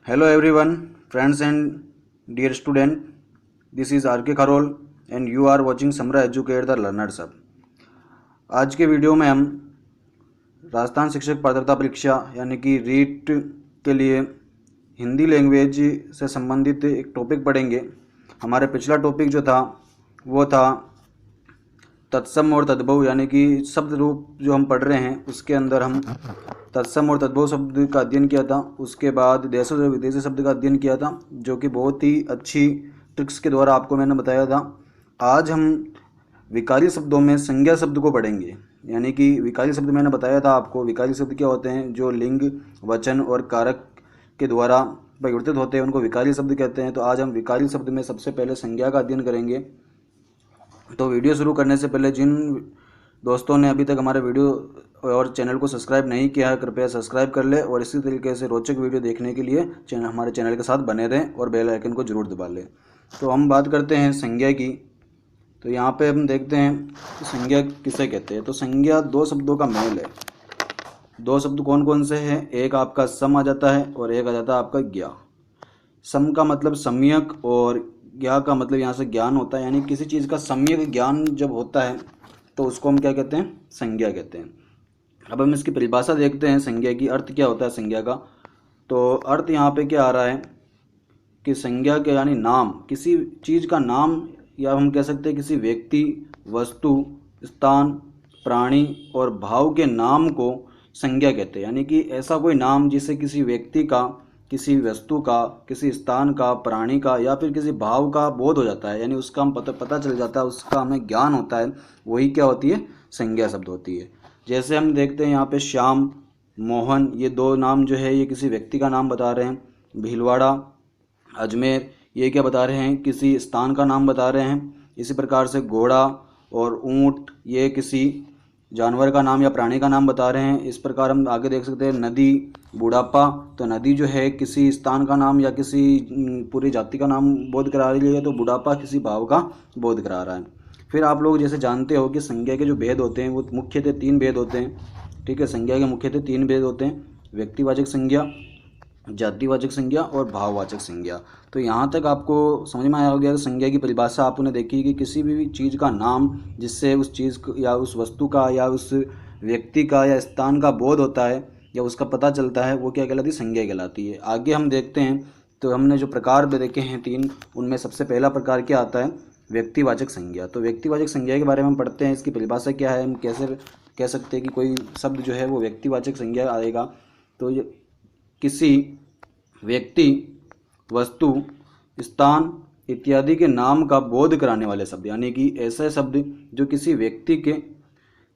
Hello everyone, friends and dear student. This is R.K. Kharol and you are watching Samra Educate the Learners Hub. आज के video में हम राजस्थान शिक्षक पात्रता परीक्षा यानी कि रीट के लिए हिंदी लैंग्वेज से संबंधित एक टॉपिक पढ़ेंगे। हमारे पिछला टॉपिक जो था वो था तत्सम और तद्भव यानी कि शब्द रूप जो हम पढ़ रहे हैं उसके अंदर हम तत्सम और तद्भव शब्द का अध्ययन किया था। उसके बाद देश और विदेशी शब्द का अध्ययन किया था जो कि बहुत ही अच्छी ट्रिक्स के द्वारा आपको मैंने बताया था। आज हम विकारी शब्दों में संज्ञा शब्द को पढ़ेंगे। यानी कि विकारी शब्द मैंने बताया था आपको, विकारी शब्द क्या होते हैं, जो लिंग वचन और कारक के द्वारा परिवर्तित होते हैं उनको विकारी शब्द कहते हैं। तो आज हम विकारी शब्द में सबसे पहले संज्ञा का अध्ययन करेंगे। तो वीडियो शुरू करने से पहले जिन दोस्तों ने अभी तक हमारे वीडियो और चैनल को सब्सक्राइब नहीं किया है कृपया सब्सक्राइब कर ले और इसी तरीके से रोचक वीडियो देखने के लिए हमारे चैनल के साथ बने रहें और बेल आइकन को जरूर दबा लें। तो हम बात करते हैं संज्ञा की। तो यहाँ पे हम देखते हैं कि संज्ञा किसे कहते हैं। तो संज्ञा दो शब्दों का मेल है। दो शब्द कौन कौन से हैं, एक आपका सम आ जाता है और एक आ जाता है आपका ज्ञा। सम का मतलब सम्यक और ज्ञा का मतलब यहाँ से ज्ञान होता है। यानी किसी चीज़ का सम्यक ज्ञान जब होता है तो उसको हम क्या कहते हैं, संज्ञा कहते हैं। अब हम इसकी परिभाषा देखते हैं संज्ञा की, अर्थ क्या होता है संज्ञा का। तो अर्थ यहाँ पे क्या आ रहा है कि संज्ञा के यानी नाम, किसी चीज़ का नाम या हम कह सकते हैं किसी व्यक्ति, वस्तु, स्थान, प्राणी और भाव के नाम को संज्ञा कहते हैं। यानी कि ऐसा कोई नाम जिससे किसी व्यक्ति का, किसी वस्तु का, किसी स्थान का, प्राणी का या फिर किसी भाव का बोध हो जाता है, यानी उसका हम पता चल जाता है, उसका हमें ज्ञान होता है, वही क्या होती है, संज्ञा शब्द होती है। जैसे हम देखते हैं यहाँ पे श्याम, मोहन, ये दो नाम जो है ये किसी व्यक्ति का नाम बता रहे हैं। भीलवाड़ा, अजमेर, ये क्या बता रहे हैं, किसी स्थान का नाम बता रहे हैं। इसी प्रकार से घोड़ा और ऊँट ये किसी जानवर का नाम या प्राणी का नाम बता रहे हैं। इस प्रकार हम आगे देख सकते हैं नदी, बुढ़ापा, तो नदी जो है किसी स्थान का नाम या किसी पूरी जाति का नाम बोध करा रही है, तो बुढ़ापा किसी भाव का बोध करा रहा है। फिर आप लोग जैसे जानते हो कि संज्ञा के जो भेद होते हैं वो मुख्यतः तीन भेद होते हैं। ठीक है, संज्ञा के मुख्यतः तीन भेद होते हैं, व्यक्तिवाचक संज्ञा, जातिवाचक संज्ञा और भाववाचक संज्ञा। तो यहाँ तक आपको समझ में आया होगा कि संज्ञा की परिभाषा आपने देखी कि किसी भी चीज़ का नाम जिससे उस चीज़ या उस वस्तु का या उस व्यक्ति का या स्थान का बोध होता है या उसका पता चलता है वो क्या कहलाती है, संज्ञा कहलाती है। आगे हम देखते हैं तो हमने जो प्रकार भी देखे हैं तीन, उनमें सबसे पहला प्रकार क्या आता है, व्यक्तिवाचक संज्ञा। तो व्यक्तिवाचक संज्ञा के बारे में हम पढ़ते हैं, इसकी परिभाषा क्या है, हम कैसे कह सकते हैं कि कोई शब्द जो है वो व्यक्तिवाचक संज्ञा आएगा। तो ये किसी व्यक्ति, वस्तु, स्थान इत्यादि के नाम का बोध कराने वाले शब्द, यानी कि ऐसे शब्द जो किसी व्यक्ति के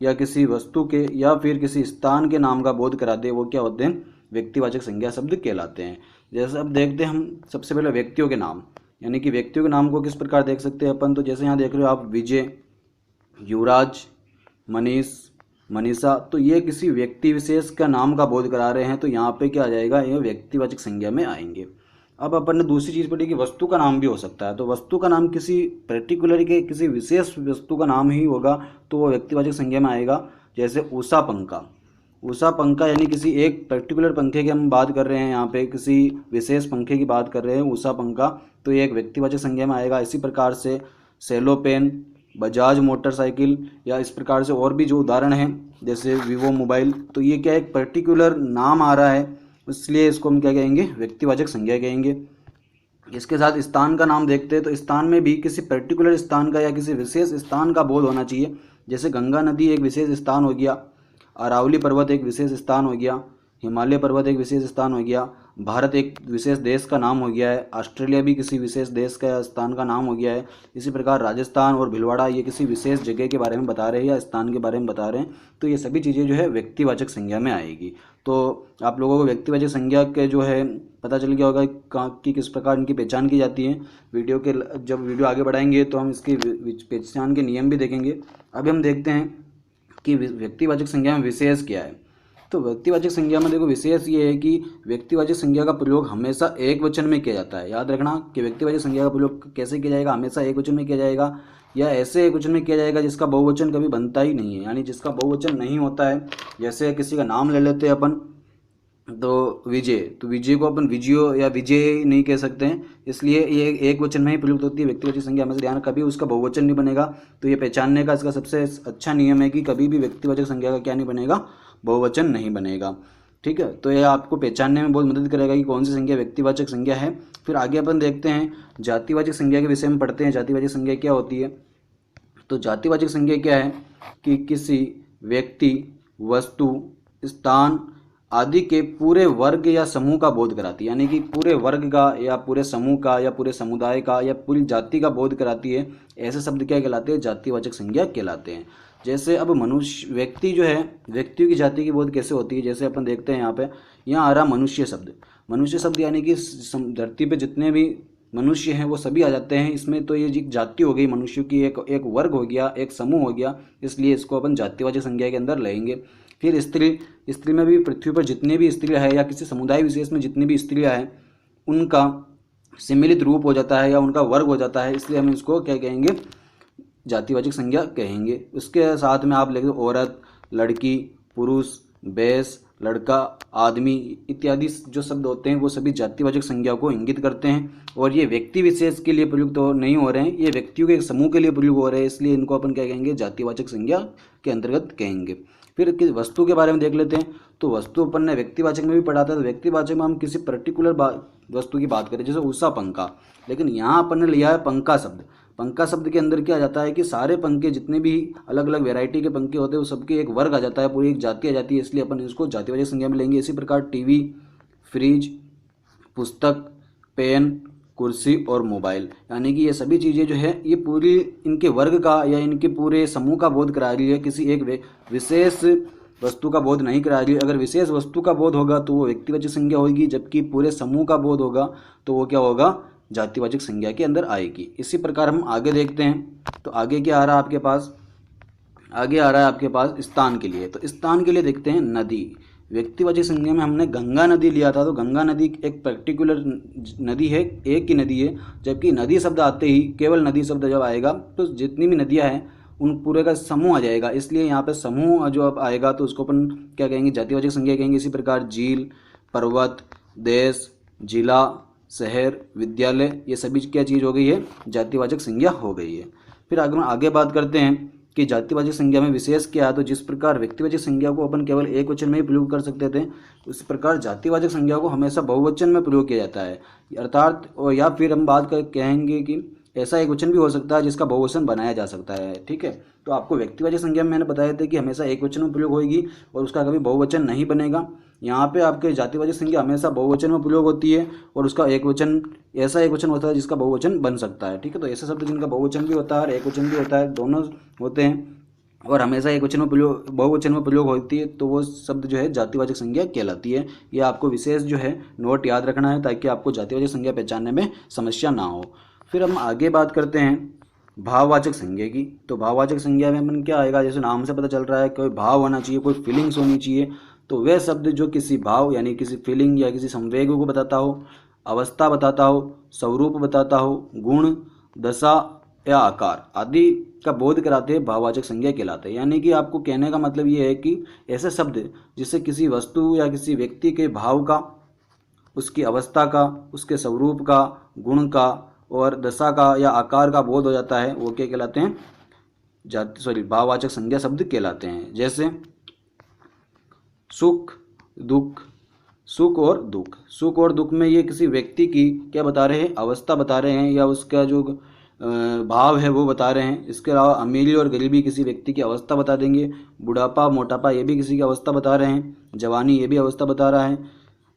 या किसी वस्तु के या फिर किसी स्थान के नाम का बोध कराते हैं वो क्या होते हैं, व्यक्तिवाचक संज्ञा शब्द कहलाते हैं। जैसे अब देखते हैं हम सबसे पहले व्यक्तियों के नाम, यानी कि व्यक्तियों के नाम को किस प्रकार देख सकते हैं अपन। तो जैसे यहाँ देख रहे हो आप विजय, युवराज, मनीष, मनीषा, तो ये किसी व्यक्ति विशेष का नाम का बोध करा रहे हैं, तो यहाँ पे क्या आ जाएगा, ये व्यक्तिवाचक संज्ञा में आएंगे। अब अपन ने दूसरी चीज़ पढ़ी कि वस्तु का नाम भी हो सकता है। तो वस्तु का नाम किसी पर्टिकुलर के किसी विशेष वस्तु का नाम ही होगा तो वो व्यक्तिवाचक संज्ञा में आएगा। जैसे उषा पंखा, उषा पंखा यानी किसी एक पर्टिकुलर पंखे की हम बात कर रहे हैं, यहाँ पे किसी विशेष पंखे की बात कर रहे हैं, उषा पंखा, तो ये एक व्यक्तिवाचक संज्ञा में आएगा। इसी प्रकार से सेलो पेन, बजाज मोटरसाइकिल या इस प्रकार से और भी जो उदाहरण हैं जैसे वीवो मोबाइल, तो ये क्या एक पर्टिकुलर नाम आ रहा है, इसलिए इसको हम क्या कहेंगे, व्यक्तिवाचक संज्ञा कहेंगे। इसके साथ स्थान का नाम देखते हैं। तो स्थान में भी किसी पर्टिकुलर स्थान का या किसी विशेष स्थान का बोध होना चाहिए। जैसे गंगा नदी एक विशेष स्थान हो गया, अरावली पर्वत एक विशेष स्थान हो गया, हिमालय पर्वत एक विशेष स्थान हो गया, भारत एक विशेष देश का नाम हो गया है, ऑस्ट्रेलिया भी किसी विशेष देश का या स्थान का नाम हो गया है। इसी प्रकार राजस्थान और भीलवाड़ा ये किसी विशेष जगह के बारे में बता रहे हैं या स्थान के बारे में बता रहे हैं। तो ये सभी चीज़ें जो है व्यक्तिवाचक संज्ञा में आएगी। तो आप लोगों को व्यक्तिवाचक संज्ञा के जो है पता चल गया होगा कि किस प्रकार इनकी पहचान की जाती है। वीडियो के जब वीडियो आगे बढ़ाएंगे तो हम इसकी पहचान के नियम भी देखेंगे। अभी हम देखते हैं कि व्यक्तिवाचक संज्ञा में विशेष क्या है। तो व्यक्तिवाचक संज्ञा में देखो विशेष ये है कि व्यक्तिवाचक संज्ञा का प्रयोग हमेशा एक वचन में किया जाता है। याद रखना कि व्यक्तिवाचक संज्ञा का प्रयोग कैसे किया जाएगा, हमेशा एक वचन में किया जाएगा या ऐसे एक वचन में किया जाएगा जिसका बहुवचन कभी बनता ही नहीं है, यानी जिसका बहुवचन नहीं होता है। जैसे किसी का नाम ले लेते हैं अपन, तो विजय, तो विजय को अपन विजयो या विजय नहीं कह सकते हैं, इसलिए ये एक वचन में ही प्रयुक्त होती है। व्यक्तिवाचक संज्ञा हमेशा ध्यान, कभी उसका बहुवचन नहीं बनेगा। तो ये पहचानने का इसका सबसे अच्छा नियम है कि कभी भी व्यक्तिवाचक संज्ञा का क्या नहीं बनेगा, बहुवचन नहीं बनेगा। ठीक है, तो यह आपको पहचानने में बहुत मदद करेगा कि कौन सी संज्ञा व्यक्तिवाचक संज्ञा है। फिर आगे अपन देखते हैं जातिवाचक संज्ञा के विषय में पढ़ते हैं। जातिवाचक संज्ञा क्या होती है? तो जातिवाचक संज्ञा क्या है कि किसी व्यक्ति, वस्तु, स्थान आदि के पूरे वर्ग या समूह का बोध कराती है, यानी कि पूरे वर्ग का या पूरे समूह का या पूरे समुदाय का या पूरी जाति का बोध कराती है। ऐसे शब्द क्या कहलाते हैं? जातिवाचक संज्ञा कहलाते हैं। जैसे अब मनुष्य, व्यक्ति जो है, व्यक्तियों की जाति की बोध कैसे होती है? जैसे अपन देखते हैं यहाँ आ रहा मनुष्य शब्द। मनुष्य शब्द यानी कि धरती पे जितने भी मनुष्य हैं वो सभी आ जाते हैं इसमें। तो ये एक जाति हो गई मनुष्यों की, एक वर्ग हो गया, एक समूह हो गया, इसलिए इसको अपन जातिवाचक संज्ञा के अंदर लेंगे। फिर स्त्री, स्त्री में भी पृथ्वी पर जितने भी स्त्रियाँ हैं या किसी समुदाय विशेष में जितनी भी स्त्रियाँ हैं उनका सम्मिलित रूप हो जाता है या उनका वर्ग हो जाता है, इसलिए हम इसको क्या कहेंगे? जातिवाचक संज्ञा कहेंगे। उसके साथ में आप लिख दो औरत, लड़की, पुरुष, बेस, लड़का, आदमी इत्यादि जो शब्द होते हैं वो सभी जातिवाचक संज्ञा को इंगित करते हैं। और ये व्यक्ति विशेष के लिए प्रयुक्त नहीं हो रहे हैं, ये व्यक्तियों के एक समूह के लिए प्रयुक्त हो रहे हैं, इसलिए इनको अपन क्या कहेंगे? जातिवाचक संज्ञा के अंतर्गत कहेंगे। फिर वस्तु के बारे में देख लेते हैं। तो वस्तु अपन ने व्यक्तिवाचक में भी पढ़ा था। तो व्यक्तिवाचक में हम किसी पर्टिकुलर वस्तु की बात करें, जैसे उषा पंखा, लेकिन यहाँ अपन ने लिया है पंखा शब्द। पंखा शब्द के अंदर क्या आ जाता है कि सारे पंखे, जितने भी अलग अलग वैरायटी के पंखे होते हैं वो सबके एक वर्ग आ जाता है, पूरी एक जाति आ जाती है, इसलिए अपन इसको जातिवाचक संज्ञा में लेंगे। इसी प्रकार टीवी, फ्रिज, पुस्तक, पेन, कुर्सी और मोबाइल, यानी कि ये सभी चीज़ें जो है ये पूरी इनके वर्ग का या इनके पूरे समूह का बोध करा रही है, किसी एक विशेष वस्तु का बोध नहीं करा रही है। अगर विशेष वस्तु का बोध होगा तो वो व्यक्तिवाचक संज्ञा होगी, जबकि पूरे समूह का बोध होगा तो वो क्या होगा? जातिवाचक संज्ञा के अंदर आएगी। इसी प्रकार हम आगे देखते हैं। तो आगे क्या आ रहा है आपके पास? आगे आ रहा है आपके पास स्थान के लिए। तो स्थान के लिए देखते हैं नदी। व्यक्तिवाचक संज्ञा में हमने गंगा नदी लिया था। तो गंगा नदी एक पर्टिकुलर नदी है, एक ही नदी है, जबकि नदी शब्द आते ही, केवल नदी शब्द जब आएगा तो जितनी भी नदियाँ हैं उन पूरे का समूह आ जाएगा, इसलिए यहाँ पे समूह जो अब आएगा तो उसको अपन क्या कहेंगे? जातिवाचक संज्ञा कहेंगे। इसी प्रकार झील, पर्वत, देश, जिला, शहर, विद्यालय, ये सभी क्या चीज़ हो गई है? जातिवाचक संज्ञा हो गई है। फिर आगे बात करते हैं कि जातिवाचक संज्ञा में विशेष क्या है। तो जिस प्रकार व्यक्तिवाचक संज्ञा को अपन केवल एक वचन में ही प्रयोग कर सकते थे, उसी प्रकार जातिवाचक संज्ञा को हमेशा बहुवचन में प्रयोग किया जाता है, अर्थात या फिर हम बात कहेंगे कि ऐसा एक वचन भी हो सकता है जिसका बहुवचन बनाया जा सकता है। ठीक है, तो आपको व्यक्तिवाचक संज्ञा में मैंने बताया था कि हमेशा एक वचन में प्रयोग होगी और उसका कभी बहुवचन नहीं बनेगा। यहाँ पे आपके जातिवाचक संज्ञा हमेशा बहुवचन में प्रयोग होती है और उसका एक वचन, ऐसा एक वचन होता है जिसका बहुवचन बन सकता है। ठीक है, तो ऐसे शब्द जिनका बहुवचन भी होता है और एक वचन भी होता है, दोनों होते हैं और हमेशा एक वचन में प्रयोग, बहुवचन में प्रयोग होती है, तो वो शब्द जो है जातिवाचक संज्ञा कहलाती है। ये आपको विशेष जो है नोट याद रखना है ताकि आपको जातिवाचक संज्ञा पहचानने में समस्या ना हो। फिर हम आगे बात करते हैं भाववाचक संज्ञा की। तो भाववाचक संज्ञा में अपन क्या आएगा? जैसे नाम से पता चल रहा है कोई भाव होना चाहिए, कोई फीलिंग्स होनी चाहिए। तो वह शब्द जो किसी भाव यानी किसी फीलिंग या किसी संवेग को बताता हो, अवस्था बताता हो, स्वरूप बताता हो, गुण, दशा या आकार आदि का बोध कराते हैं, भाववाचक संज्ञा कहलाते हैं। यानी कि आपको कहने का मतलब ये है कि ऐसे शब्द जिससे किसी वस्तु या किसी व्यक्ति के भाव का, उसकी अवस्था का, उसके स्वरूप का, गुण का और दशा का या आकार का बोध हो जाता है, वो क्या कहलाते हैं? भाववाचक संज्ञा शब्द कहलाते हैं। जैसे सुख, दुख, सुख और दुख। सुख और दुख में ये किसी व्यक्ति की क्या बता रहे हैं? अवस्था बता रहे हैं या उसका जो भाव है वो बता रहे हैं। इसके अलावा अमीरी और गरीबी किसी व्यक्ति की अवस्था बता देंगे। बुढ़ापा, मोटापा ये भी किसी की अवस्था बता रहे हैं। जवानी ये भी अवस्था बता रहा है।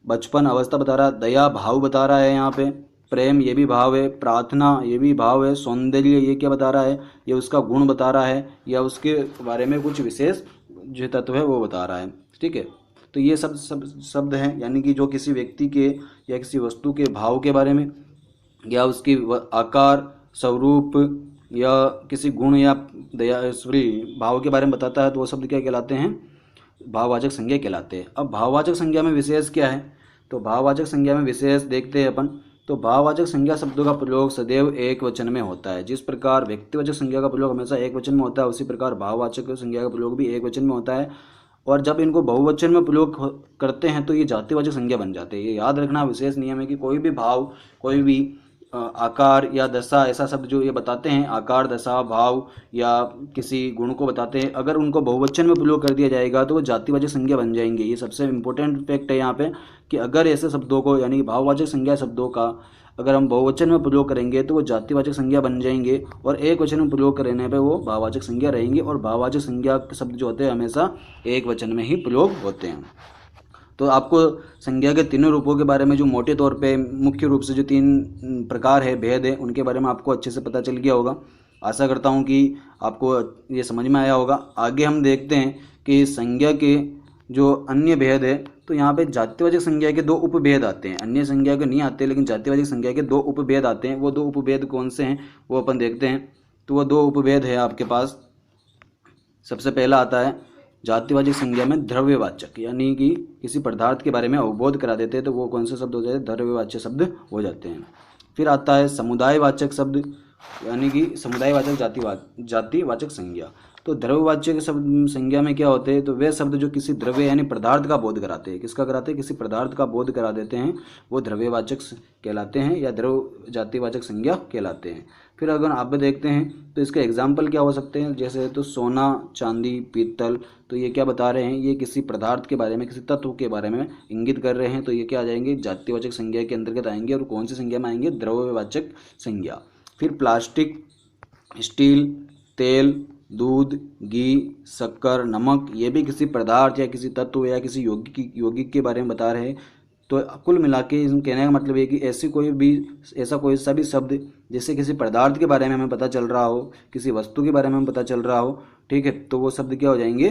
बचपन अवस्था बता रहा है। दया भाव बता रहा है यहाँ पे। प्रेम ये भी भाव है। प्रार्थना ये भी भाव है। सौंदर्य ये क्या बता रहा है? ये उसका गुण बता रहा है या उसके बारे में कुछ विशेष जो तत्व है वो बता रहा है। ठीक है, तो ये सब शब्द हैं, यानी कि जो किसी व्यक्ति के या किसी वस्तु के भाव के बारे में या उसकी आकार, स्वरूप या किसी गुण या दया भाव के बारे में बताता है, तो वो शब्द क्या कहलाते हैं? भाववाचक संज्ञा कहलाते हैं। अब भाववाचक संज्ञा में विशेष क्या है? तो भाववाचक संज्ञा में विशेष देखते हैं अपन। तो भाववाचक संज्ञा शब्दों का प्रयोग सदैव एक वचन में होता है। जिस प्रकार व्यक्तिवाचक संज्ञा का प्रयोग हमेशा एक वचन में होता है, उसी प्रकार भाववाचक संज्ञा का प्रयोग भी एक वचन में होता है। और जब इनको बहुवचन में प्रयोग करते हैं तो ये जातिवाचक संज्ञा बन जाते हैं। ये याद रखना विशेष नियम है कि कोई भी भाव, कोई भी आकार या दशा, ऐसा शब्द जो ये बताते हैं, आकार, दशा, भाव या किसी गुण को बताते हैं, अगर उनको बहुवचन में प्रयोग कर दिया जाएगा तो वो जातिवाचक संज्ञा बन जाएंगे। ये सबसे इम्पोर्टेंट फैक्ट है यहाँ पे कि अगर ऐसे शब्दों को, यानी भाववाचक संज्ञा शब्दों का अगर हम बहुवचन में प्रयोग करेंगे तो वो जातिवाचक संज्ञा बन जाएंगे, और एक वचन में प्रयोग करने पे वो भाववाचक संज्ञा रहेंगे। और भाववाचक संज्ञा के शब्द जो होते हैं हमेशा एक वचन में ही प्रयोग होते हैं। तो आपको संज्ञा के तीनों रूपों के बारे में, जो मोटे तौर पे मुख्य रूप से जो 3 प्रकार है, भेद है, उनके बारे में आपको अच्छे से पता चल गया होगा। आशा करता हूँ कि आपको ये समझ में आया होगा। आगे हम देखते हैं कि संज्ञा के जो अन्य भेद है, तो यहाँ पे जातिवाचक संज्ञा के 2 उपभेद आते हैं। अन्य संज्ञा के नहीं आते, लेकिन जातिवाचक संज्ञा के 2 उपभेद आते हैं। वो 2 उपभेद कौन से हैं वो अपन देखते हैं। तो वो 2 उपभेद है आपके पास। सबसे पहला आता है जातिवाचक संज्ञा में द्रव्यवाचक, यानी कि किसी पदार्थ के बारे में अवबोध करा देते हैं तो वो कौन से शब्द हो जाते हैं, द्रव्यवाचक शब्द हो जाते हैं। फिर आता है समुदायवाचक शब्द, यानी कि समुदायवाचक जातिवाचक संज्ञा। तो द्रव्यवाचक शब्द संज्ञा में क्या होते हैं, तो वे शब्द जो किसी द्रव्य यानी पदार्थ का बोध कराते हैं। किसका कराते हैं, किसी पदार्थ का बोध करा देते हैं, वो द्रव्यवाचक कहलाते हैं या द्रव्य जातिवाचक संज्ञा कहलाते हैं। फिर अगर आप देखते हैं तो इसके एग्जाम्पल क्या हो सकते हैं, जैसे तो सोना, चांदी, पीतल, तो ये क्या बता रहे हैं, ये किसी पदार्थ के बारे में, किसी तत्व के बारे में इंगित कर रहे हैं। तो ये क्या आ जाएंगे, जातिवाचक संज्ञा के अंतर्गत आएंगे। और कौन सी संज्ञा में आएंगे, द्रव्यवाचक संज्ञा। फिर प्लास्टिक, स्टील, तेल, दूध, घी, शक्कर, नमक, ये भी किसी पदार्थ या किसी तत्व या किसी यौगिक के बारे में बता रहे हैं। तो कुल मिला के कहने का मतलब है कि ऐसा कोई सा भी शब्द जैसे किसी पदार्थ के बारे में हमें पता चल रहा हो, किसी वस्तु के बारे में हमें पता चल रहा हो, ठीक है, तो वो शब्द क्या हो जाएंगे,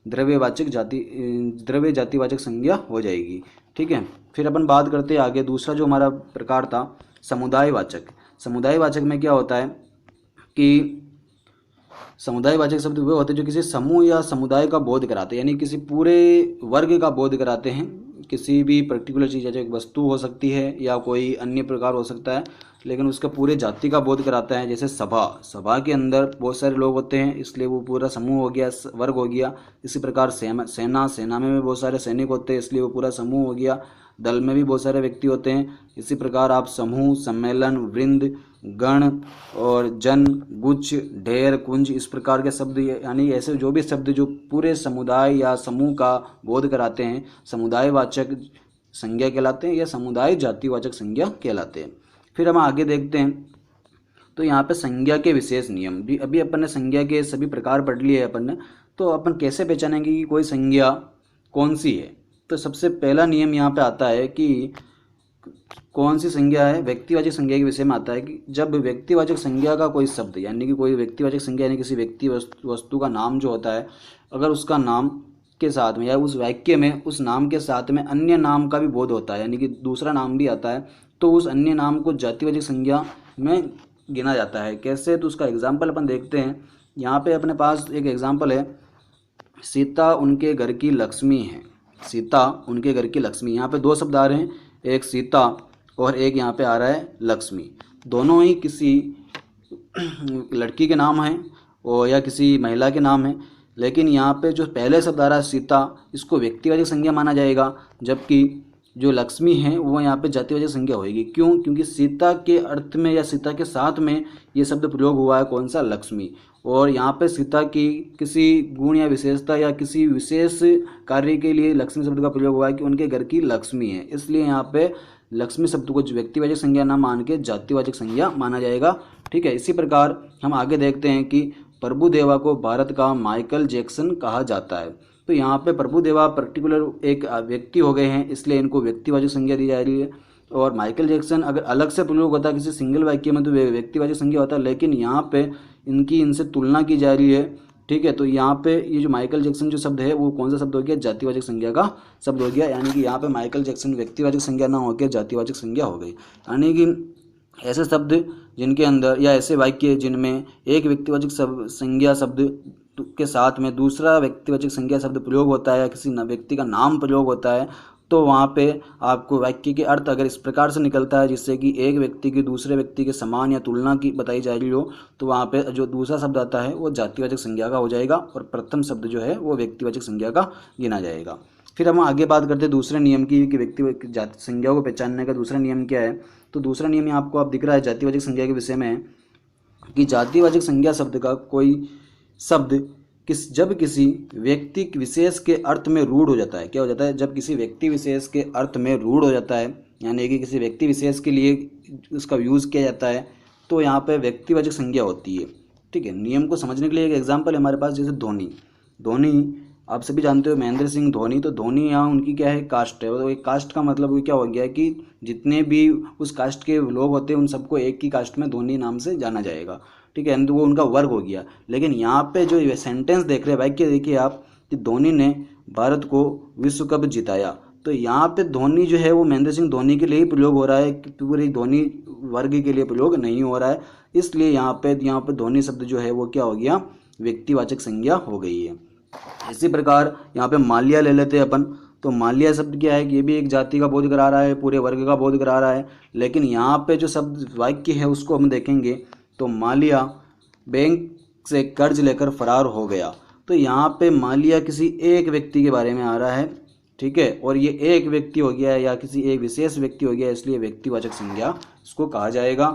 द्रव्य जातिवाचक संज्ञा हो जाएगी। ठीक है। फिर अपन बात करते हैं आगे, दूसरा जो हमारा प्रकार था समुदायवाचक। समुदायवाचक में क्या होता है कि समुदायवाचक शब्द वे होते हैं जो किसी समूह या समुदाय का बोध कराते हैं, यानी किसी पूरे वर्ग का बोध कराते हैं। किसी भी पर्टिकुलर चीज़, जैसे एक वस्तु हो सकती है या कोई अन्य प्रकार हो सकता है, लेकिन उसका पूरे जाति का बोध कराता है। जैसे सभा के अंदर बहुत सारे लोग होते हैं, इसलिए वो पूरा समूह हो गया, वर्ग हो गया। इसी प्रकार सेना में भी बहुत सारे सैनिक होते हैं, इसलिए वो पूरा समूह हो गया। दल में भी बहुत सारे व्यक्ति होते हैं। इसी प्रकार आप समूह, सम्मेलन, वृंद, गण और जन, गुच्छ, ढेर, कुंज, इस प्रकार के शब्द, यानी ऐसे जो भी शब्द जो पूरे समुदाय या समूह का बोध कराते हैं, समुदायवाचक संज्ञा कहलाते हैं या समुदाय जातिवाचक संज्ञा कहलाते हैं। फिर हम आगे देखते हैं, तो यहाँ पे संज्ञा के विशेष नियम भी, अभी अपन ने संज्ञा के सभी प्रकार पढ़ लिए हैं अपन ने, तो अपन कैसे पहचानेंगे कि कोई संज्ञा कौन सी है। तो सबसे पहला नियम यहाँ पे आता है कि कौन सी संज्ञा है, व्यक्तिवाचक संज्ञा के विषय में आता है कि जब व्यक्तिवाचक संज्ञा का कोई शब्द, यानी कि कोई व्यक्तिवाचक संज्ञा यानी किसी व्यक्ति वस्तु का नाम जो होता है, अगर उसका नाम के साथ में या उस वाक्य में उस नाम के साथ में अन्य नाम का भी बोध होता है, यानी कि दूसरा नाम भी आता है, तो उस अन्य नाम को जातिवाचक संज्ञा में गिना जाता है। कैसे, तो उसका एग्जाम्पल अपन देखते हैं। यहाँ पे अपने पास एक एग्जाम्पल है, सीता उनके घर की लक्ष्मी है। सीता उनके घर की लक्ष्मी, यहाँ पे 2 शब्द आ रहे हैं, एक सीता और एक यहाँ पे आ रहा है लक्ष्मी। दोनों ही किसी लड़की के नाम हैं और या किसी महिला के नाम हैं, लेकिन यहाँ पे जो पहले शब्द आ रहा है सीता, इसको व्यक्तिवाचक संज्ञा माना जाएगा, जबकि जो लक्ष्मी है वो यहाँ पे जातिवाचक संज्ञा होगी। क्यों? क्योंकि सीता के अर्थ में या सीता के साथ में ये शब्द प्रयोग हुआ है, कौन सा, लक्ष्मी। और यहाँ पे सीता की किसी गुण या विशेषता या किसी विशेष कार्य के लिए लक्ष्मी शब्द का प्रयोग हुआ है कि उनके घर की लक्ष्मी है, इसलिए यहाँ पे लक्ष्मी शब्द को व्यक्तिवाचक संज्ञा ना मान के जातिवाचक संज्ञा माना जाएगा। ठीक है। इसी प्रकार हम आगे देखते हैं कि प्रभुदेवा को भारत का माइकल जैक्सन कहा जाता है। तो यहाँ पे प्रभुदेवा पर्टिकुलर एक व्यक्ति हो गए हैं, इसलिए इनको व्यक्तिवाचक संज्ञा दी जा रही है। और माइकल जैक्सन अगर अलग से प्रयोग होता है किसी सिंगल वाक्य में तो व्यक्तिवाचक संज्ञा होता है, लेकिन यहाँ पे इनसे तुलना की जा रही है। ठीक है। तो यहाँ पे ये जो माइकल जैक्सन जो शब्द है वो कौन सा शब्द हो गया, जातिवाचक संज्ञा का शब्द हो गया, यानी कि यहाँ पे माइकल जैक्सन व्यक्तिवाचक संज्ञा ना होकर जातिवाचक संज्ञा हो गई। यानी कि ऐसे शब्द जिनके अंदर या ऐसे वाक्य जिनमें एक व्यक्तिवाचक संज्ञा शब्द के साथ में दूसरा व्यक्तिवाचक संज्ञा शब्द प्रयोग होता है या किसी व्यक्ति का नाम प्रयोग होता है, तो वहाँ पे आपको वाक्य के अर्थ अगर इस प्रकार से निकलता है जिससे कि एक व्यक्ति की दूसरे व्यक्ति के समान या तुलना की बताई जा रही हो, तो वहाँ पे जो दूसरा शब्द आता है वो जातिवाचक संज्ञा का हो जाएगा और प्रथम शब्द जो है वो व्यक्तिवाचक संज्ञा का गिना जाएगा। फिर हम आगे बात करते हैं दूसरे नियम की कि व्यक्ति जाति संज्ञाओं को पहचानने का दूसरा नियम क्या है। तो दूसरा नियम यहाँ आपको दिख रहा है जातिवाचक संज्ञा के विषय में कि जातिवाचक संज्ञा शब्द का कोई शब्द जब किसी व्यक्ति विशेष के अर्थ में रूढ़ हो जाता है, क्या हो जाता है, जब किसी व्यक्ति विशेष के अर्थ में रूढ़ हो जाता है, यानी कि किसी व्यक्ति विशेष के लिए उसका यूज़ किया जाता है, तो यहाँ पे व्यक्तिवाचक संज्ञा होती है। ठीक है, नियम को समझने के लिए एक एग्जांपल है हमारे पास, जैसे धोनी। धोनी आप सभी जानते हो, महेंद्र सिंह धोनी। तो धोनी यहाँ उनकी क्या है, कास्ट है। तो एक कास्ट का मतलब क्या हो गया कि जितने भी उस कास्ट के लोग होते हैं उन सबको एक ही कास्ट में धोनी नाम से जाना जाएगा। ठीक है, तो वो उनका वर्ग हो गया। लेकिन यहाँ पे जो सेंटेंस देख रहे हैं, वाक्य देखिए आप कि धोनी ने भारत को विश्व कप जिताया। तो यहाँ पे धोनी जो है वो महेंद्र सिंह धोनी के लिए ही प्रयोग हो रहा है, पूरी धोनी वर्ग के लिए प्रयोग नहीं हो रहा है। इसलिए यहाँ पे धोनी शब्द जो है वो क्या हो गया, व्यक्तिवाचक संज्ञा हो गई है। इसी प्रकार यहाँ पे माल्या ले लेते हैं अपन। तो माल्या शब्द क्या है कि ये भी एक जाति का बोध करा रहा है, पूरे वर्ग का बोध करा रहा है। लेकिन यहाँ पे जो शब्द वाक्य है उसको हम देखेंगे तो माल्या बैंक से कर्ज लेकर फरार हो गया। तो यहाँ पे माल्या किसी एक व्यक्ति के बारे में आ रहा है। ठीक है, और ये एक व्यक्ति हो गया है या किसी एक विशेष व्यक्ति हो गया है, इसलिए व्यक्तिवाचक संज्ञा इसको कहा जाएगा।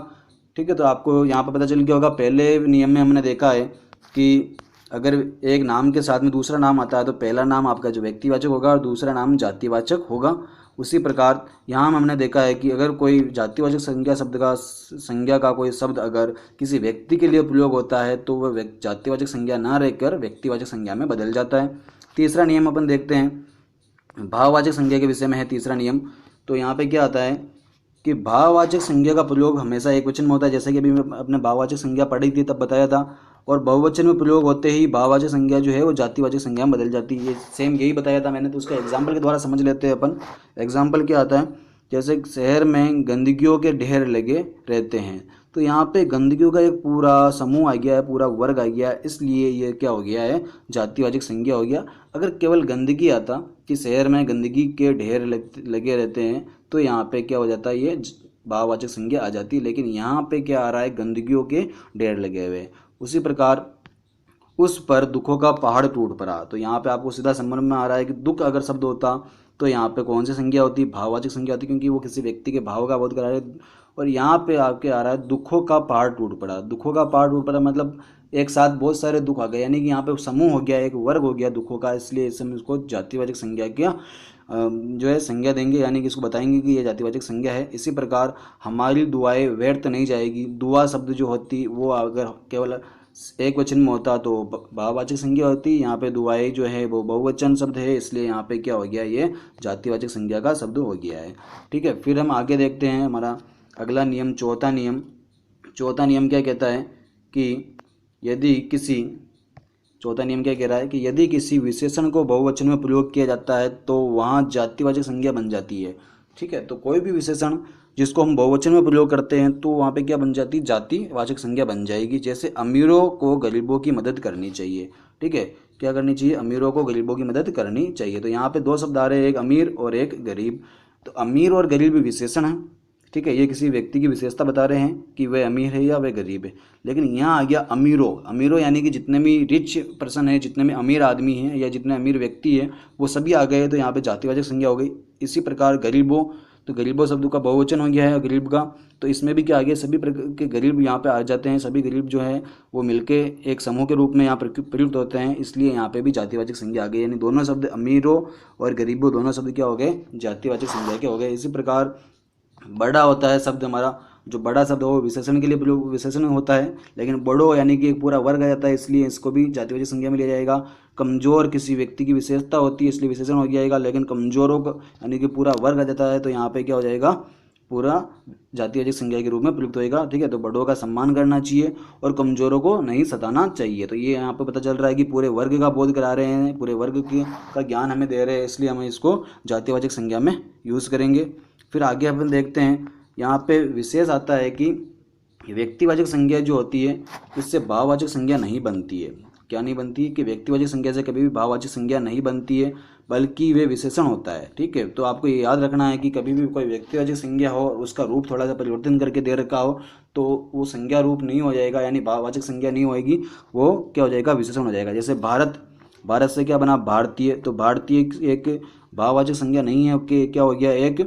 ठीक है, तो आपको यहाँ पर पता चल गया होगा, पहले नियम में हमने देखा है कि अगर एक नाम के साथ में दूसरा नाम आता है तो पहला नाम आपका जो व्यक्तिवाचक होगा और दूसरा नाम जातिवाचक होगा। उसी प्रकार यहाँ हमने देखा है कि अगर कोई जातिवाचक संज्ञा का कोई शब्द अगर किसी व्यक्ति के लिए प्रयोग होता है तो वह जातिवाचक संज्ञा ना रहकर व्यक्तिवाचक संज्ञा में बदल जाता है। तीसरा नियम अपन देखते हैं, भाववाचक संज्ञा के विषय में है तीसरा नियम। तो यहाँ पे क्या आता है कि भाववाचक संज्ञा का प्रयोग हमेशा एक वचन में होता है, जैसे कि अभी मैं अपने भाववाचक संज्ञा पढ़ी थी तब बताया था। और बहुवचन में प्रयोग होते ही भाववाचक संज्ञा जो है वो जातिवाचक संज्ञा में बदल जाती है। सेम यही बताया था मैंने, तो उसका एग्जाम्पल के द्वारा समझ लेते हैं अपन। एग्जाम्पल क्या आता है, जैसे शहर में गंदगियों के ढेर लगे रहते हैं। तो यहाँ पे गंदगियों का एक पूरा समूह आ गया है, पूरा वर्ग आ गया है, इसलिए ये क्या हो गया है, जातिवाचक संज्ञा हो गया। अगर केवल गंदगी आता कि शहर में गंदगी के ढेर लगे रहते हैं तो यहाँ पे क्या हो जाता है, ये भाववाचक संज्ञा आ जाती है। लेकिन यहाँ पे क्या आ रहा है, गंदगियों के ढेर लगे हुए। उसी प्रकार उस पर दुखों का पहाड़ टूट पड़ा। तो यहाँ पे आपको सीधा संबंध में आ रहा है कि दुख अगर शब्द होता तो यहाँ पे कौन सी संज्ञा होती, भाववाचक संज्ञा होती, क्योंकि वो किसी व्यक्ति के भाव का बोध करा रहे। और यहाँ पे आपके आ रहा है दुखों का पहाड़ टूट पड़ा। दुखों का पहाड़ टूट पड़ा मतलब एक साथ बहुत सारे दुख आ गए, यानी कि यहाँ पे समूह हो गया, एक वर्ग हो गया दुखों का, इसलिए इस समय उसको जातिवाचक संज्ञा क्या जो है संज्ञा देंगे, यानी कि इसको बताएंगे कि ये जातिवाचक संज्ञा है। इसी प्रकार हमारी दुआएं व्यर्थ नहीं जाएगी। दुआ शब्द जो होती वो अगर केवल एक वचन में होता तो भाववाचक संज्ञा होती। यहाँ पे दुआएं जो है वो बहुवचन शब्द है, इसलिए यहाँ पे क्या हो गया, ये जातिवाचक संज्ञा का शब्द हो गया है। ठीक है, फिर हम आगे देखते हैं हमारा अगला नियम, चौथा नियम। चौथा नियम क्या कहता है कि चौथा नियम क्या कह रहा है कि यदि किसी विशेषण को बहुवचन में प्रयोग किया जाता है तो वहाँ जातिवाचक संज्ञा बन जाती है। ठीक है, तो कोई भी विशेषण जिसको हम बहुवचन में प्रयोग करते हैं तो वहाँ पे क्या बन जाती है, जातिवाचक संज्ञा बन जाएगी। जैसे अमीरों को गरीबों की मदद करनी चाहिए। ठीक है, क्या करनी चाहिए, अमीरों को गरीबों की मदद करनी चाहिए। तो यहाँ पे दो शब्द आ रहे हैं, एक अमीर और एक गरीब। तो अमीर और गरीब विशेषण है। ठीक है, ये किसी व्यक्ति की विशेषता बता रहे हैं कि वह अमीर है या वह गरीब है। लेकिन यहाँ आ गया अमीरों यानी कि जितने भी रिच पर्सन है, जितने भी अमीर आदमी हैं या जितने अमीर व्यक्ति है वो सभी आ गए, तो यहाँ पे जातिवाचक संज्ञा हो गई। इसी प्रकार गरीबों, तो गरीबों शब्द का बहुवचन हो गया है गरीब का, तो इसमें भी क्या आ गया, सभी प्रकार के गरीब यहाँ पे आ जाते हैं। सभी गरीब जो है वो मिलके एक समूह के रूप में यहाँ प्रयुक्त होते हैं, इसलिए यहाँ पे भी जातिवाचक संज्ञा आ गई। यानी दोनों शब्द अमीरों और गरीबों दोनों शब्द क्या हो गए, जातिवाचक संज्ञा के हो गए। इसी प्रकार बड़ा होता है शब्द हमारा, जो बड़ा शब्द हो विशेषण के लिए विशेषण होता है, लेकिन बड़ो यानी कि एक पूरा वर्ग आ जाता है, इसलिए इसको भी जातिवाचक संज्ञा में लिया जाएगा। कमजोर किसी व्यक्ति की विशेषता होती है, इसलिए विशेषण हो जाएगा। लेकिन कमजोरों का यानी कि पूरा वर्ग आ जाता है, तो यहाँ पे क्या हो जाएगा, पूरा जातिवाचक संज्ञा के रूप में प्रयुक्त होएगा। ठीक है, तो बड़ों का सम्मान करना चाहिए और कमजोरों को नहीं सताना चाहिए। तो ये यहाँ पे पता चल रहा है कि पूरे वर्ग का बोध करा रहे हैं, पूरे वर्ग का ज्ञान हमें दे रहे हैं, इसलिए हम इसको जातिवाचक संज्ञा में यूज़ करेंगे। फिर आगे अपन देखते हैं, यहाँ पे विशेष आता है कि व्यक्तिवाचक संज्ञा जो होती है इससे भाववाचक संज्ञा नहीं बनती है। क्या नहीं बनती है कि व्यक्तिवाचक संज्ञा से कभी भी भाववाचक संज्ञा नहीं बनती है। बल्कि वे विशेषण होता है। ठीक है, तो आपको ये याद रखना है कि कभी भी कोई व्यक्तिवाचक संज्ञा हो और उसका रूप थोड़ा सा परिवर्तन करके दे रखा हो तो वो संज्ञा रूप नहीं हो जाएगा, यानी भाववाचक संज्ञा नहीं होएगी, वो क्या हो जाएगा, विशेषण हो जाएगा। जैसे भारत, भारत से क्या बना, भारतीय, तो भारतीय एक भाववाचक संज्ञा नहीं है, ओके, क्या हो गया, एक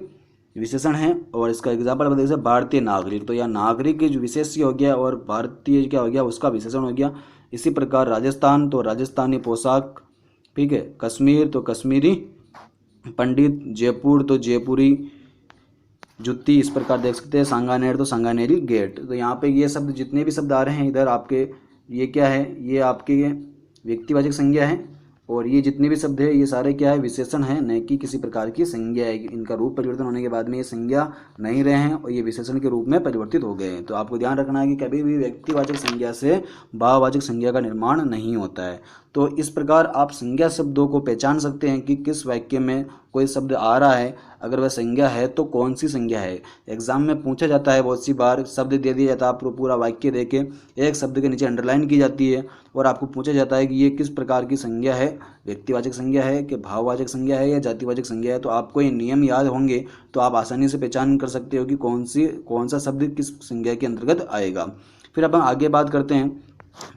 विशेषण है। और इसका एग्जाम्पल बताइए, जैसे भारतीय नागरिक, तो यह नागरिक जो विशेष्य हो गया और भारतीय क्या हो गया, उसका विशेषण हो गया। इसी प्रकार राजस्थान, तो राजस्थानी पोशाक, ठीक है, कश्मीर तो कश्मीरी पंडित, जयपुर तो जयपुरी जुत्ती, इस प्रकार देख सकते हैं। सांगानेर तो सांगानेरी गेट। तो यहाँ पे ये शब्द, जितने भी शब्द आ रहे हैं इधर आपके, ये क्या है, ये आपके व्यक्तिवाचक संज्ञा है, और ये जितने भी शब्द है ये सारे क्या है, विशेषण है, न कि किसी प्रकार की संज्ञा है। इनका रूप परिवर्तन होने के बाद में ये संज्ञा नहीं रहे हैं और ये विशेषण के रूप में परिवर्तित हो गए हैं। तो आपको ध्यान रखना है कि कभी भी व्यक्तिवाचक संज्ञा से भाववाचक संज्ञा का निर्माण नहीं होता है। तो इस प्रकार आप संज्ञा शब्दों को पहचान सकते हैं कि किस वाक्य में कोई शब्द आ रहा है, अगर वह संज्ञा है तो कौन सी संज्ञा है। एग्जाम में पूछा जाता है बहुत सी बार, शब्द दे दिया जाता है, आपको पूरा वाक्य देके एक शब्द के नीचे अंडरलाइन की जाती है और आपको पूछा जाता है कि ये किस प्रकार की संज्ञा है, व्यक्तिवाचक संज्ञा है कि भाववाचक संज्ञा है या जातिवाचक संज्ञा है। तो आपको ये नियम याद होंगे तो आप आसानी से पहचान कर सकते हो कि कौन सा शब्द किस संज्ञा के अंतर्गत आएगा। फिर अपन आगे बात करते हैं,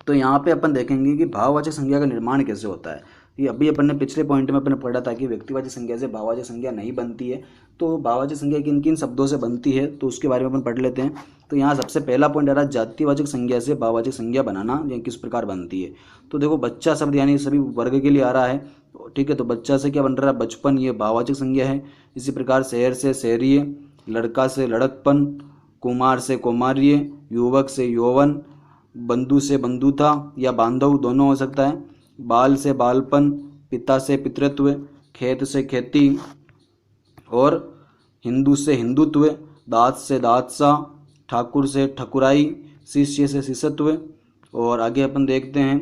तो यहाँ पे अपन देखेंगे कि भाववाचक संज्ञा का निर्माण कैसे होता है। ये अभी अपन ने पिछले पॉइंट में अपन ने पढ़ा था कि व्यक्तिवाचक संज्ञा से भाववाचक संज्ञा नहीं बनती है। तो भाववाचक संज्ञा किन किन शब्दों से बनती है तो उसके बारे में अपन पढ़ लेते हैं। तो यहाँ सबसे पहला पॉइंट आ रहा है जातिवाचक संज्ञा से भाववाचक संज्ञा बनाना, या किस प्रकार बनती है। तो देखो, बच्चा शब्द यानी सभी वर्ग के लिए आ रहा है, ठीक है। तो बच्चा से क्या बन रहा है, बचपन, ये भाववाचक संज्ञा है। इसी प्रकार शहर से शहरीय, लड़का से लड़कपन, कुमार से कौमार्य, युवक से यौवन, बंधु से बंधुता या बांधव दोनों हो सकता है, बाल से बालपन, पिता से पितृत्व, खेत से खेती, और हिंदू से हिंदुत्व, दास से दादसा, ठाकुर से ठकुराई, शिष्य से शिष्यत्व। और आगे अपन देखते हैं,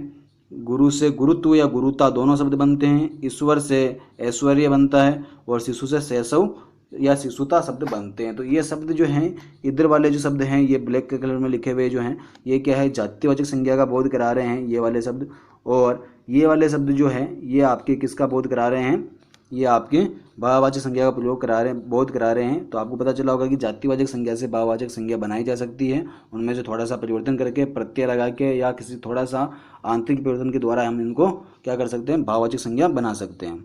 गुरु से गुरुत्व या गुरुता दोनों शब्द बनते हैं, ईश्वर से ऐश्वर्य बनता है, और शिशु से शैशव या शिशुता शब्द बनते हैं। तो ये शब्द जो हैं, इधर वाले जो शब्द हैं, ये ब्लैक कलर में लिखे हुए जो हैं, ये क्या है, जातिवाचक संज्ञा का बोध करा रहे हैं ये वाले शब्द। और ये वाले शब्द जो हैं, ये आपके किसका बोध करा रहे हैं, ये आपके भाववाचक संज्ञा का प्रयोग करा रहे हैं, बोध करा रहे हैं। तो आपको पता चला होगा कि जातिवाचक संज्ञा से भाववाचक संज्ञा बनाई जा सकती है, उनमें से थोड़ा सा परिवर्तन करके, प्रत्यय लगा के या किसी थोड़ा सा आंतरिक परिवर्तन के द्वारा हम इनको क्या कर सकते हैं, भाववाचक संज्ञा बना सकते हैं।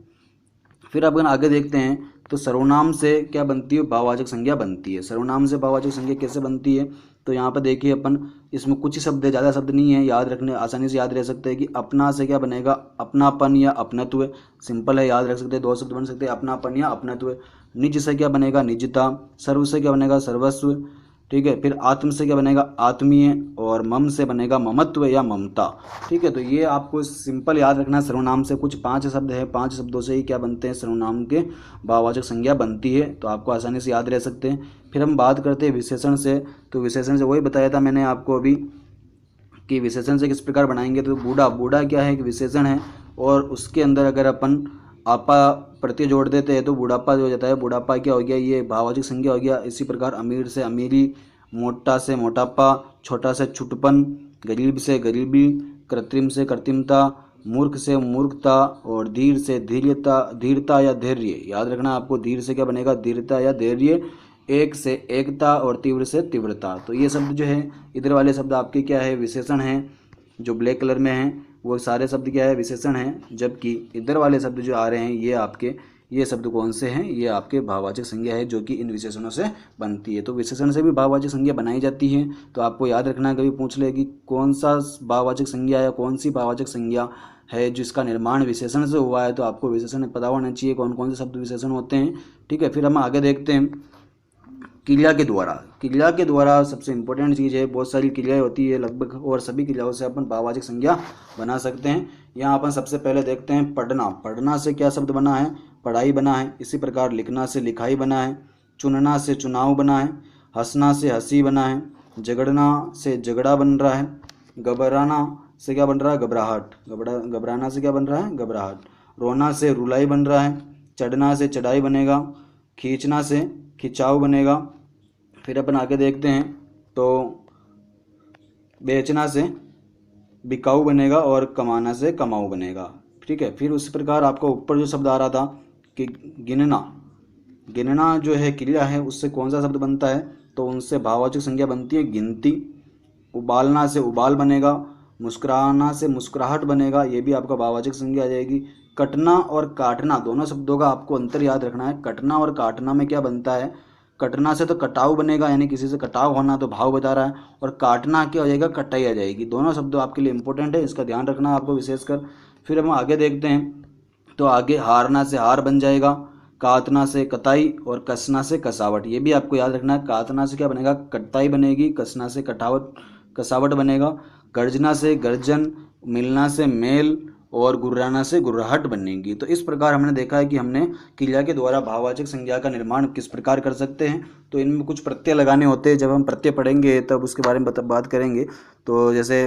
फिर अपन आगे देखते हैं, तो सर्वनाम से क्या बनती है, भाववाचक संज्ञा बनती है। सर्वनाम से भाववाचक संज्ञा कैसे बनती है, तो यहाँ पर देखिए अपन, इसमें कुछ ही शब्द है, ज़्यादा शब्द नहीं है, याद रखने आसानी से याद रह सकते हैं कि अपना से क्या बनेगा, अपनापन या अपनत्व, सिंपल है, याद रख सकते हैं, दो शब्द बन सकते हैं, अपनापन या अपनत्व। निज से क्या बनेगा, निजता। सर्व से क्या बनेगा, सर्वस्व, ठीक है। फिर आत्म से क्या बनेगा, आत्मीय, और मम से बनेगा ममत्व या ममता, ठीक है। तो ये आपको सिंपल याद रखना, सर्वनाम से कुछ 5 शब्द है, 5 शब्दों से ही क्या बनते हैं, सर्वनाम के भाववाचक संज्ञा बनती है, तो आपको आसानी से याद रह सकते हैं। फिर हम बात करते हैं विशेषण से, तो विशेषण से वही बताया था मैंने आपको अभी कि विशेषण से किस प्रकार बनाएंगे। तो बूढ़ा, बूढ़ा क्या है, कि विशेषण है, और उसके अंदर अगर अपन आपा प्रत्यय जोड़ देते हैं तो बुढ़ापा जो हो जाता है, बुढ़ापा क्या हो गया, ये भाववाचक संज्ञा हो गया। इसी प्रकार अमीर से अमीरी, मोटा से मोटापा, छोटा से छुटपन, गरीब से गरीबी, कृत्रिम से कृत्रिमता, मूर्ख से मूर्खता, और धीर से धीर्यता, धीरता या धैर्य। याद रखना आपको, धीर से क्या बनेगा, धीरता या धैर्य, एक से एकता, और तीव्र से तीव्रता। तो ये शब्द जो है, इधर वाले शब्द आपके क्या है, विशेषण हैं, जो ब्लैक कलर में हैं वो सारे शब्द क्या है, विशेषण हैं। जबकि इधर वाले शब्द जो आ रहे हैं, ये आपके, ये शब्द कौन से हैं, ये आपके भाववाचक संज्ञा है, जो कि इन विशेषणों से बनती है। तो विशेषण से भी भाववाचक संज्ञा बनाई जाती है। तो आपको याद रखना, कभी पूछ ले कि कौन सा भाववाचक संज्ञा या कौन सी भाववाचक संज्ञा है जिसका निर्माण विशेषण से हुआ है, तो आपको विशेषण पता होना चाहिए कौन कौन से शब्द विशेषण होते हैं, ठीक है। फिर हम आगे देखते हैं, क्रिया के द्वारा। क्रिया के द्वारा सबसे इंपॉर्टेंट चीज़ है, बहुत सारी क्रियाएं होती है लगभग, और सभी क्रियाओं से अपन भाववाचक संज्ञा बना सकते हैं। यहाँ अपन सबसे पहले देखते हैं पढ़ना। पढ़ना से क्या शब्द बना है, पढ़ाई बना है। इसी प्रकार लिखना से लिखाई बना है, चुनना से चुनाव बना है, हंसना से हंसी बना है, झगड़ना से झगड़ा बन रहा है, घबराना से क्या बन रहा है, घबराहट, घबराना से क्या बन रहा है, घबराहट, रोना से रुलाई बन रहा है, चढ़ना से चढ़ाई बनेगा, खींचना से खिंचाव बनेगा। फिर अपन आगे देखते हैं, तो बेचना से बिकाऊ बनेगा, और कमाना से कमाऊ बनेगा, ठीक है। फिर उसी प्रकार आपका ऊपर जो शब्द आ रहा था कि गिनना, गिनना जो है क्रिया है, उससे कौन सा शब्द बनता है, तो उनसे भाववाचक संज्ञा बनती है गिनती। उबालना से उबाल बनेगा, मुस्कुराना से मुस्कुराहट बनेगा, ये भी आपका भाववाचक संज्ञा आ जाएगी। कटना और काटना, दोनों शब्दों का आपको अंतर याद रखना है। कटना और काटना में क्या बनता है, कटना से तो कटाव बनेगा, यानी किसी से कटाव होना, तो भाव बता रहा है, और काटना क्या हो जाएगा, कटाई आ जाएगी। दोनों शब्द आपके लिए इंपॉर्टेंट है, इसका ध्यान रखना है आपको विशेषकर। फिर हम आगे देखते हैं, तो आगे हारना से हार बन जाएगा, कातना से कताई, और कसना से कसावट, ये भी आपको याद रखना है। कातना से क्या बनेगा, कटाई बनेगी, कसना से कटावट कसावट बनेगा, गर्जना से गर्जन, मिलना से मेल, और गुर्राना से गुर्राहट बनेगी। तो इस प्रकार हमने देखा है कि हमने क्रिया के द्वारा भाववाचक संज्ञा का निर्माण किस प्रकार कर सकते हैं। तो इनमें कुछ प्रत्यय लगाने होते हैं, जब हम प्रत्यय पढ़ेंगे तब उसके बारे में बात करेंगे। तो जैसे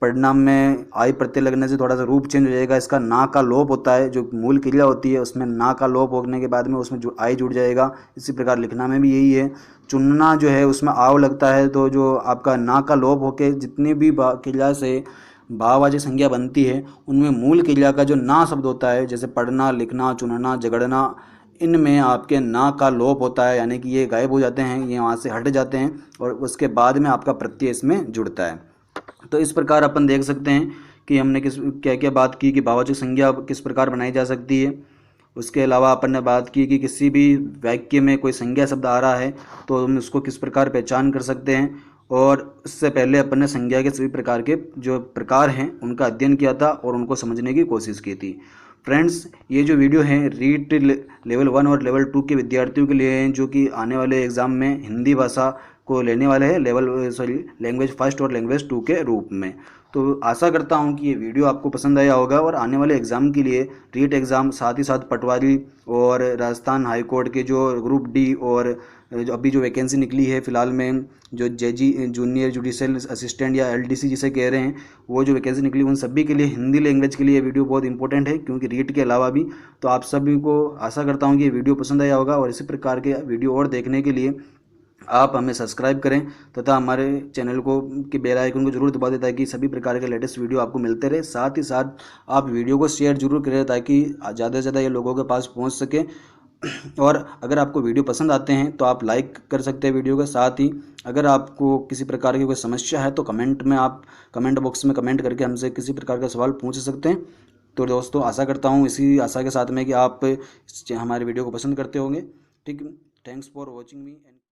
परिणाम में आई प्रत्यय लगने से थोड़ा सा रूप चेंज हो जाएगा, इसका ना का लोप होता है, जो मूल क्रिया होती है उसमें ना का लोप होने के बाद में उसमें जो आई जुड़ जाएगा। इसी प्रकार लिखना में भी यही है। चुनना जो है उसमें आव लगता है, तो जो आपका ना का लोप होके जितनी भी क्रिया से भाववाचक संज्ञा बनती है उनमें मूल क्रिया का जो ना शब्द होता है, जैसे पढ़ना, लिखना, चुनना, झगड़ना, इनमें आपके ना का लोप होता है, यानी कि ये गायब हो जाते हैं, ये वहाँ से हट जाते हैं, और उसके बाद में आपका प्रत्यय इसमें जुड़ता है। तो इस प्रकार अपन देख सकते हैं कि हमने क्या क्या बात की कि भाववाचक संज्ञा किस प्रकार बनाई जा सकती है। उसके अलावा अपन ने बात की कि किसी भी वाक्य में कोई संज्ञा शब्द आ रहा है तो हम उसको किस प्रकार पहचान कर सकते हैं। और इससे पहले अपन ने संज्ञा के सभी प्रकार के जो प्रकार हैं उनका अध्ययन किया था और उनको समझने की कोशिश की थी। फ्रेंड्स, ये जो वीडियो है रीट लेवल 1 और लेवल 2 के विद्यार्थियों के लिए हैं, जो कि आने वाले एग्ज़ाम में हिंदी भाषा को लेने वाले हैं लैंग्वेज फर्स्ट और लैंग्वेज 2 के रूप में। तो आशा करता हूँ कि ये वीडियो आपको पसंद आया होगा, और आने वाले एग्ज़ाम के लिए रीट एग्ज़ाम, साथ ही साथ पटवारी और राजस्थान हाई कोर्ट के जो ग्रुप डी, और अभी जो वैकेंसी निकली है फ़िलहाल में, जो जेजी जूनियर जुडिशियल असिस्टेंट या एलडीसी जिसे कह रहे हैं, वो जो वैकेंसी निकली उन सभी के लिए हिंदी लैंग्वेज के लिए वीडियो बहुत इंपॉर्टेंट है, क्योंकि रीट के अलावा भी। तो आप सभी को आशा करता हूँ कि ये वीडियो पसंद आया होगा, और इसी प्रकार के वीडियो और देखने के लिए आप हमें सब्सक्राइब करें तथा हमारे चैनल को के बेल आइकन को जरूर दबा दें, ताकि सभी प्रकार के लेटेस्ट वीडियो आपको मिलते रहे। साथ ही साथ आप वीडियो को शेयर जरूर करें, ताकि ज़्यादा से ज़्यादा ये लोगों के पास पहुंच सके। और अगर आपको वीडियो पसंद आते हैं तो आप लाइक कर सकते हैं वीडियो के। साथ ही अगर आपको किसी प्रकार की कोई समस्या है तो कमेंट बॉक्स में कमेंट करके हमसे किसी प्रकार का सवाल पूछ सकते हैं। तो दोस्तों, आशा करता हूँ इसी आशा के साथ में कि आप हमारे वीडियो को पसंद करते होंगे। ठीक, थैंक्स फॉर वॉचिंग मी।